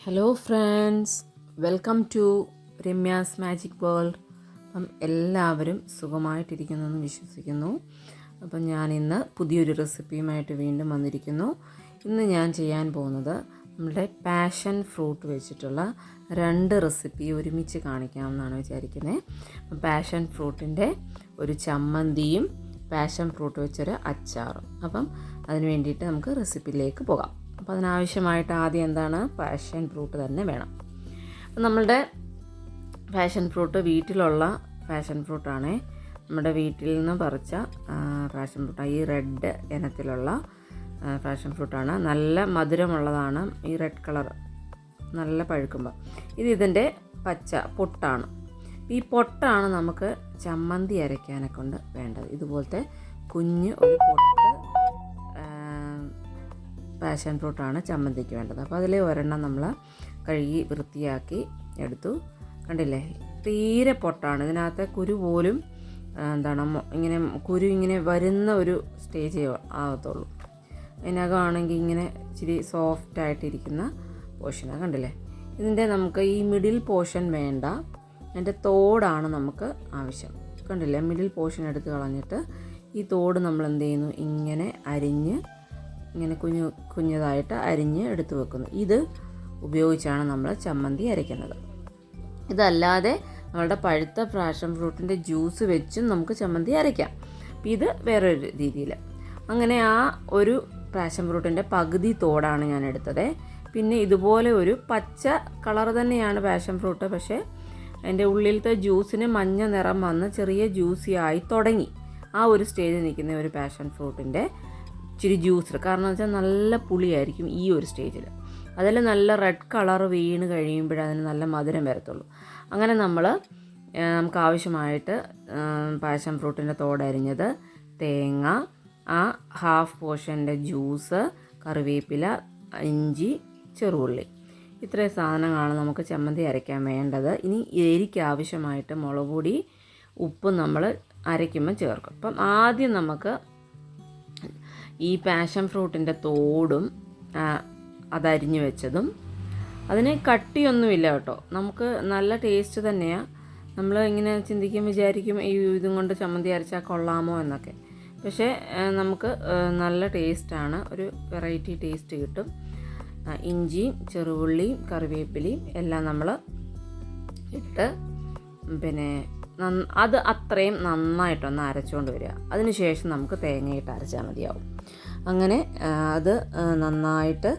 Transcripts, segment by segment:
Hello friends, welcome to Ramya's magic world. അപ്പം എല്ലാവരും സുഖമായിട്ടിരിക്കുന്നെന്ന് വിശ്വസിക്കുന്നു. അപ്പം ഞാനിന്ന് പുതിയൊരു റെസിപ്പിയുമായിട്ട് വീണ്ടും വന്നിരിക്കുന്നു. ഇന്ന് ഞാൻ ചെയ്യാൻ പോകുന്നത് നമ്മുടെ പാഷൻ ഫ്രൂട്ട് വെച്ചിട്ടുള്ള 2 റെസിപ്പി ഒരുമിച്ച് കാണിക്കാമെന്നാണ് വിചാരിക്കുന്നത്. പാഷൻ ഫ്രൂട്ടിൻ്റെ ഒരു ചമ്മന്തിയും പാഷൻ ഫ്രൂട്ട് വെച്ചൊരു അച്ചാറും. അപ്പം അതിന് വേണ്ടിയിട്ട് നമുക്ക് റെസിപ്പിയിലേക്ക് പോകാം. അപ്പോൾ അതിനാവശ്യമായിട്ട് ആദ്യം എന്താണ്, പാഷൻ ഫ്രൂട്ട് തന്നെ വേണം. അപ്പം നമ്മളുടെ പാഷൻ ഫ്രൂട്ട് വീട്ടിലുള്ള പാഷൻ ഫ്രൂട്ടാണ്. നമ്മുടെ വീട്ടിൽ നിന്ന് പറിച്ച പാഷൻ ഫ്രൂട്ടാണ്. ഈ റെഡ് ഇനത്തിലുള്ള പാഷൻ ഫ്രൂട്ടാണ്. നല്ല മധുരമുള്ളതാണ്. ഈ റെഡ് കളർ നല്ല പഴുക്കുമ്പോൾ ഇതിൻ്റെ പച്ച പൊട്ടാണ്. ഈ പൊട്ടാണ് നമുക്ക് ചമ്മന്തി അരയ്ക്കാനൊക്കെ കൊണ്ട് വേണ്ടത്. ഇതുപോലത്തെ കുഞ്ഞ് ഒരു പൊട്ട് പാഷൻ ഫ്രൂട്ടാണ് ചമ്മന്തിക്ക് വേണ്ടത്. അപ്പോൾ അതിൽ ഒരെണ്ണം നമ്മൾ കഴുകി വൃത്തിയാക്കി എടുത്തു. കണ്ടില്ലേ, തീരെ പൊട്ടാണ്. ഇതിനകത്തെ കുരു പോലും ഇങ്ങനെ കുരു ഇങ്ങനെ വരുന്ന ഒരു സ്റ്റേജ് ആകത്തുള്ളൂ. അതിനകമാണെങ്കിൽ ഇങ്ങനെ ഇച്ചിരി സോഫ്റ്റായിട്ടിരിക്കുന്ന പോർഷനാണ്. കണ്ടില്ലേ, ഇതിൻ്റെ നമുക്ക് ഈ മിഡിൽ പോർഷൻ വേണ്ട, അതിൻ്റെ തോടാണ് നമുക്ക് ആവശ്യം. കണ്ടില്ലേ, മിഡിൽ പോർഷൻ എടുത്ത് കളഞ്ഞിട്ട് ഈ തോട് നമ്മൾ എന്ത് ചെയ്യുന്നു, ഇങ്ങനെ അരിഞ്ഞ് ഇങ്ങനെ കുഞ്ഞതായിട്ട് അരിഞ്ഞ് എടുത്ത് വെക്കുന്നു. ഇത് ഉപയോഗിച്ചാണ് നമ്മൾ ചമ്മന്തി അരയ്ക്കുന്നത്. ഇതല്ലാതെ നമ്മളുടെ പഴുത്ത പാഷൻ ഫ്രൂട്ടിൻ്റെ ജ്യൂസ് വെച്ചും നമുക്ക് ചമ്മന്തി അരയ്ക്കാം. ഇത് വേറൊരു രീതിയിൽ. അങ്ങനെ ആ ഒരു പാഷൻ ഫ്രൂട്ടിൻ്റെ പകുതി തോടാണ് ഞാൻ എടുത്തത്. പിന്നെ ഇതുപോലെ ഒരു പച്ച കളർ തന്നെയാണ് പാഷൻ ഫ്രൂട്ട്, പക്ഷേ അതിൻ്റെ ഉള്ളിലത്തെ ജ്യൂസിന് മഞ്ഞ നിറം വന്ന് ചെറിയ ജ്യൂസി ആയി തുടങ്ങി. ആ ഒരു സ്റ്റേജിൽ നിൽക്കുന്ന ഒരു പാഷൻ ഫ്രൂട്ടിൻ്റെ ഇച്ചിരി ജ്യൂസ്, കാരണം എന്ന് വെച്ചാൽ നല്ല പുളിയായിരിക്കും ഈ ഒരു സ്റ്റേജിൽ. അതിൽ നല്ല റെഡ് കളർ വീണ് കഴിയുമ്പോഴതിന് നല്ല മധുരം വരത്തുള്ളൂ. അങ്ങനെ നമുക്ക് ആവശ്യമായിട്ട് പാഷൻ ഫ്രൂട്ടിൻ്റെ തോടരിഞ്ഞത്, തേങ്ങ, ആ ഹാഫ് പോർഷൻ്റെ ജ്യൂസ്, കറിവേപ്പില, ഇഞ്ചി, ചെറുള്ളി, ഇത്രയും സാധനങ്ങളാണ് നമുക്ക് ചമ്മന്തി അരയ്ക്കാൻ വേണ്ടത്. ഇനി എരിക്ക് ആവശ്യമായിട്ട് മുളക് പൊടി, ഉപ്പ് നമ്മൾ അരയ്ക്കുമ്പോൾ ചേർക്കും. അപ്പം ആദ്യം നമുക്ക് ഈ പാഷൻ ഫ്രൂട്ടിൻ്റെ തോടും അതരിഞ്ഞു വെച്ചതും, അതിന് കട്ടിയൊന്നുമില്ല കേട്ടോ, നമുക്ക് നല്ല ടേസ്റ്റ് തന്നെയാണ്. നമ്മൾ ഇങ്ങനെ വിചാരിക്കും ഈ ഇതും കൊണ്ട് ചമ്മന്തി അരച്ചാൽ കൊള്ളാമോ എന്നൊക്കെ. പക്ഷേ നമുക്ക് നല്ല ടേസ്റ്റാണ്, ഒരു വെറൈറ്റി ടേസ്റ്റ് കിട്ടും. ഇഞ്ചിയും ചെറുള്ളിയും കറിവേപ്പിലയും എല്ലാം നമ്മൾ ഇട്ട് പിന്നെ അത് അത്രയും നന്നായിട്ടൊന്ന് അരച്ചുകൊണ്ട് വരിക. അതിനുശേഷം നമുക്ക് തേങ്ങയിട്ട് അരച്ചാൽ മതിയാവും. അങ്ങനെ അത് നന്നായിട്ട്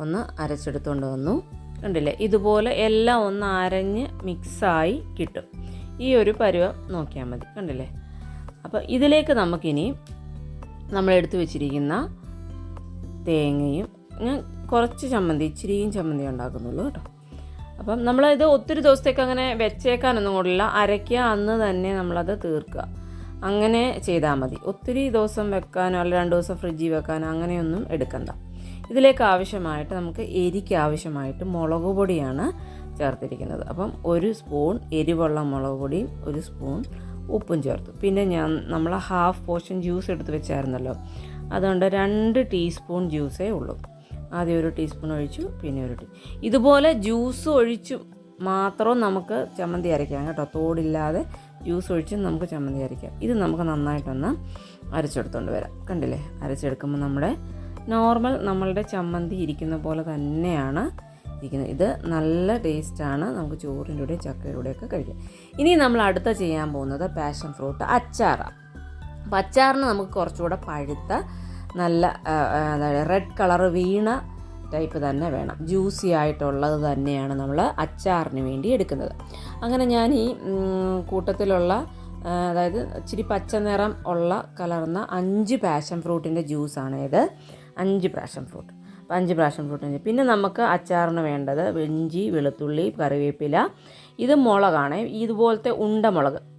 ഒന്ന് അരച്ചെടുത്തുകൊണ്ട് വന്നു. കണ്ടില്ലേ, ഇതുപോലെ എല്ലാം ഒന്ന് അരഞ്ഞ് മിക്സായി കിട്ടും. ഈ ഒരു പരുവം നോക്കിയാൽ മതി. കണ്ടില്ലേ, അപ്പോൾ ഇതിലേക്ക് നമുക്കിനി നമ്മളെടുത്ത് വെച്ചിരിക്കുന്ന തേങ്ങയും, ഞാൻ കുറച്ച് ചമ്മന്തി, ഇച്ചിരിയും ചമ്മന്തി ഉണ്ടാക്കുന്നുള്ളൂ കേട്ടോ. അപ്പം നമ്മളിത് ഒത്തിരി ദിവസത്തേക്ക് അങ്ങനെ വെച്ചേക്കാനൊന്നും കൂടില്ല, അരയ്ക്കുക, അന്ന് തന്നെ നമ്മളത് തീർക്കുക, അങ്ങനെ ചെയ്താൽ മതി. ഒത്തിരി ദിവസം വെക്കാനോ അല്ല 2 ദിവസം ഫ്രിഡ്ജിൽ വെക്കാനോ അങ്ങനെയൊന്നും എടുക്കണ്ട. ഇതിലേക്ക് ആവശ്യമായിട്ട് നമുക്ക് എരിക്ക് ആവശ്യമായിട്ട് മുളക് പൊടിയാണ് ചേർത്തിരിക്കുന്നത്. അപ്പം 1 സ്പൂൺ എരിവുള്ള മുളക് പൊടിയും 1 സ്പൂൺ ഉപ്പും ചേർത്തു. പിന്നെ നമ്മൾ ഹാഫ് പോർഷൻ ജ്യൂസ് എടുത്ത് വെച്ചായിരുന്നല്ലോ, അതുകൊണ്ട് 2 ടീസ്പൂൺ ജ്യൂസേ ഉള്ളൂ. ആദ്യം 1 ടീസ്പൂൺ ഒഴിച്ചു, പിന്നെ 1 ഇതുപോലെ ജ്യൂസ് ഒഴിച്ചു മാത്രം നമുക്ക് ചമ്മന്തി അരയ്ക്കാം കേട്ടോ. തോടില്ലാതെ ജ്യൂസ് ഒഴിച്ച് നമുക്ക് ചമ്മന്തി അരയ്ക്കാം. ഇത് നമുക്ക് നന്നായിട്ടൊന്ന് അരച്ചെടുത്തുകൊണ്ട് വരാം. കണ്ടില്ലേ, അരച്ചെടുക്കുമ്പോൾ നമ്മളുടെ ചമ്മന്തി ഇരിക്കുന്ന പോലെ തന്നെയാണ് ഇരിക്കുന്നത്. ഇത് നല്ല ടേസ്റ്റാണ്, നമുക്ക് ചോറിൻ്റെ കൂടെ ചക്കയുടെ കൂടെയൊക്കെ കഴിക്കാം. ഇനി നമ്മൾ അടുത്ത ചെയ്യാൻ പോകുന്നത് പാഷൻ ഫ്രൂട്ട് അച്ചാറാണ്. അപ്പോൾ അച്ചാറിന് നമുക്ക് കുറച്ചുകൂടെ പഴുത്ത നല്ല അതായത് റെഡ് കളർ വീണ ടൈപ്പ് തന്നെ വേണം. ജ്യൂസി ആയിട്ടുള്ളത് തന്നെയാണ് നമ്മൾ അച്ചാറിന് വേണ്ടി എടുക്കുന്നത്. അങ്ങനെ ഞാൻ ഈ കൂട്ടത്തിലുള്ള അതായത് ഇച്ചിരി പച്ച നിറം ഉള്ള കലർന്ന 5 പാഷൻ ഫ്രൂട്ടിൻ്റെ ജ്യൂസാണ് ഇത്. 5 പാഷൻ ഫ്രൂട്ട്. അപ്പോൾ 5 പാഷൻ ഫ്രൂട്ടിൻ്റെ. പിന്നെ നമുക്ക് അച്ചാറിന് വേണ്ടത് ഇഞ്ചി, വെളുത്തുള്ളി, കറിവേപ്പില, ഇത് മുളകാണ്. ഇതുപോലത്തെ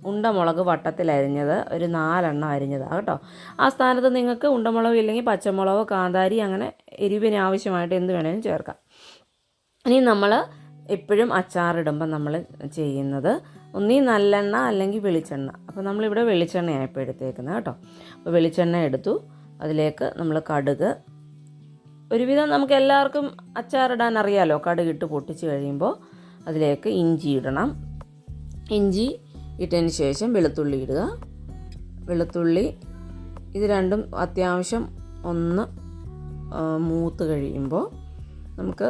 ഉണ്ടമുളക് വട്ടത്തിലരിഞ്ഞത് ഒരു 4 എണ്ണം അരിഞ്ഞതാണ് കേട്ടോ. ആ സ്ഥാനത്ത് നിങ്ങൾക്ക് ഉണ്ടമുളക് ഇല്ലെങ്കിൽ പച്ചമുളക്, കാന്താരി, അങ്ങനെ എരിവിന് ആവശ്യമായിട്ട് എന്ത് വേണേലും ചേർക്കാം. ഇനി നമ്മൾ എപ്പോഴും അച്ചാറിടുമ്പോൾ നമ്മൾ ചെയ്യുന്നത് ഒന്നീ നല്ലെണ്ണ അല്ലെങ്കിൽ വെളിച്ചെണ്ണ. അപ്പോൾ നമ്മളിവിടെ വെളിച്ചെണ്ണയാണ് ഇപ്പോൾ എടുത്തേക്കുന്നത് കേട്ടോ. അപ്പോൾ വെളിച്ചെണ്ണ എടുത്തു, അതിലേക്ക് നമ്മൾ കടുക് ഒരുവിധം നമുക്ക് എല്ലാവർക്കും അച്ചാറിടാൻ അറിയാമല്ലോ. കടുകിട്ട് പൊട്ടിച്ച് കഴിയുമ്പോൾ അതിലേക്ക് ഇഞ്ചി ഇടണം. ഇഞ്ചി ഇട്ടതിന് ശേഷം വെളുത്തുള്ളി ഇടുക. വെളുത്തുള്ളി ഇത് രണ്ടും അത്യാവശ്യം ഒന്ന് മൂത്ത് കഴിയുമ്പോൾ നമുക്ക്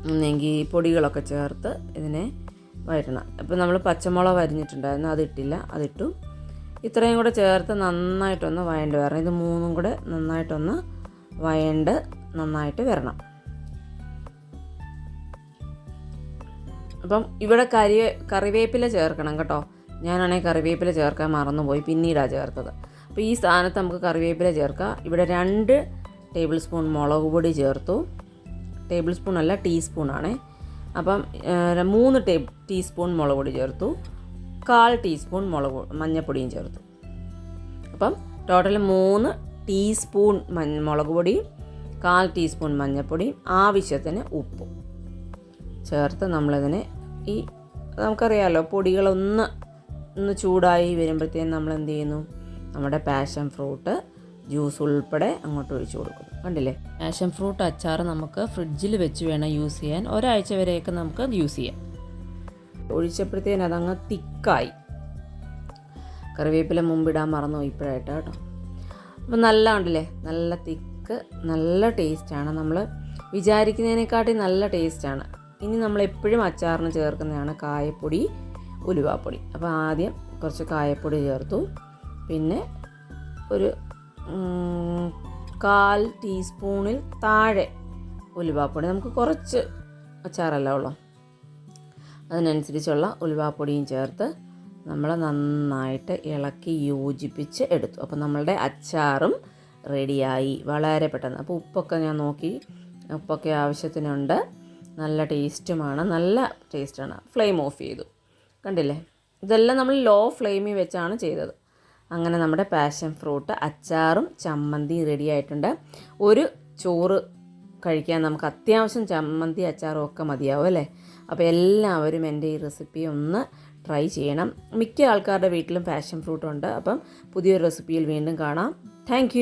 ഒന്നെങ്കിൽ പൊടികളൊക്കെ ചേർത്ത് ഇതിനെ വഴറ്റണം. അപ്പോൾ നമ്മൾ പച്ചമുളക് അരിഞ്ഞിട്ടുണ്ടായിരുന്നു, അതിട്ടില്ല, അതിട്ടു. ഇത്രയും കൂടെ ചേർത്ത് നന്നായിട്ടൊന്ന് വഴണ്ട് വരണം. ഇത് മൂന്നും കൂടെ നന്നായിട്ടൊന്ന് വഴണ്ട് നന്നായിട്ട് വരണം. അപ്പം ഇവിടെ കറിവേപ്പില ചേർക്കണം കേട്ടോ. ഞാനാണെങ്കിൽ കറിവേപ്പില ചേർക്കാൻ മറന്നുപോയി, പിന്നീടാണ് ചേർത്തത്. അപ്പോൾ ഈ സ്ഥാനത്ത് നമുക്ക് കറിവേപ്പില ചേർക്കാം. ഇവിടെ 2 ടേബിൾ സ്പൂൺ മുളക് പൊടി ചേർത്തു. ടേബിൾ സ്പൂൺ അല്ല, ടീസ്പൂണാണേ. അപ്പം 3 ടീസ്പൂൺ മുളക് പൊടി ചേർത്തു. 1/4 ടീസ്പൂൺ മഞ്ഞൾപ്പൊടിയും ചേർത്തു. അപ്പം ടോട്ടൽ 3 ടീസ്പൂൺ മുളക് പൊടിയും 1/4 ടീസ്പൂൺ മഞ്ഞൾപ്പൊടിയും ആവശ്യത്തിന് ഉപ്പും ചേർത്ത് നമ്മളിതിനെ നമുക്കറിയാമല്ലോ, പൊടികളൊന്ന് ചൂടായി വരുമ്പോഴത്തേനും നമ്മൾ എന്ത് ചെയ്യുന്നു, നമ്മുടെ പാഷൻ ഫ്രൂട്ട് ജ്യൂസ് ഉൾപ്പെടെ അങ്ങോട്ട് ഒഴിച്ചു കൊടുക്കും. കണ്ടില്ലേ, പാഷൻ ഫ്രൂട്ട് അച്ചാർ നമുക്ക് ഫ്രിഡ്ജിൽ വെച്ച് വേണം യൂസ് ചെയ്യാൻ. ഒരാഴ്ച വരെയൊക്കെ നമുക്ക് യൂസ് ചെയ്യാം. ഒഴിച്ചപ്പോഴത്തേനും അതങ്ങ് തിക്കായി. കറിവേപ്പില മുമ്പിടാൻ മറന്നു ഇപ്പോഴായിട്ട് കേട്ടോ. അപ്പം നല്ല ഉണ്ടല്ലേ, നല്ല തിക്ക്, നല്ല ടേസ്റ്റാണ്. നമ്മൾ വിചാരിക്കുന്നതിനെക്കാട്ടി നല്ല ടേസ്റ്റാണ്. ഇനി നമ്മൾ എപ്പോഴും അച്ചാറിന് ചേർക്കുന്നതാണ് കായപ്പൊടി, ഉലുവാപ്പൊടി. അപ്പോൾ ആദ്യം കുറച്ച് കായപ്പൊടി ചേർത്തു. പിന്നെ ഒരു 1/4 ടീസ്പൂണിൽ താഴെ ഉലുവാപ്പൊടി. നമുക്ക് കുറച്ച് അച്ചാറല്ല ഉള്ളൂ, അതിനനുസരിച്ചുള്ള ഉലുവാപ്പൊടിയും ചേർത്ത് നമ്മൾ നന്നായിട്ട് ഇളക്കി യോജിപ്പിച്ച് എടുത്തു. അപ്പോൾ നമ്മളുടെ അച്ചാറും റെഡിയായി വളരെ പെട്ടെന്ന്. അപ്പോൾ ഉപ്പൊക്കെ ഞാൻ നോക്കി, ഉപ്പൊക്കെ ആവശ്യത്തിനുണ്ട്. നല്ല ടേസ്റ്റുമാണ്, നല്ല ടേസ്റ്റാണ്. ഫ്ലെയിം ഓഫ് ചെയ്തു. കണ്ടില്ലേ, ഇതെല്ലാം നമ്മൾ ലോ ഫ്ലെയിമിൽ വെച്ചാണ് ചെയ്തത്. അങ്ങനെ നമ്മുടെ പാഷൻ ഫ്രൂട്ട് അച്ചാറും ചമ്മന്തിയും റെഡി ആയിട്ടുണ്ട്. ഒരു ചോറ് കഴിക്കാൻ നമുക്ക് അത്യാവശ്യം ചമ്മന്തി അച്ചാറും ഒക്കെ മതിയാവും അല്ലേ. അപ്പോൾ എല്ലാവരും എൻ്റെ ഈ റെസിപ്പി ഒന്ന് ട്രൈ ചെയ്യണം. മിക്ക ആൾക്കാരുടെ വീട്ടിലും പാഷൻ ഫ്രൂട്ട് ഉണ്ട്. അപ്പം പുതിയൊരു റെസിപ്പിയിൽ വീണ്ടും കാണാം. താങ്ക്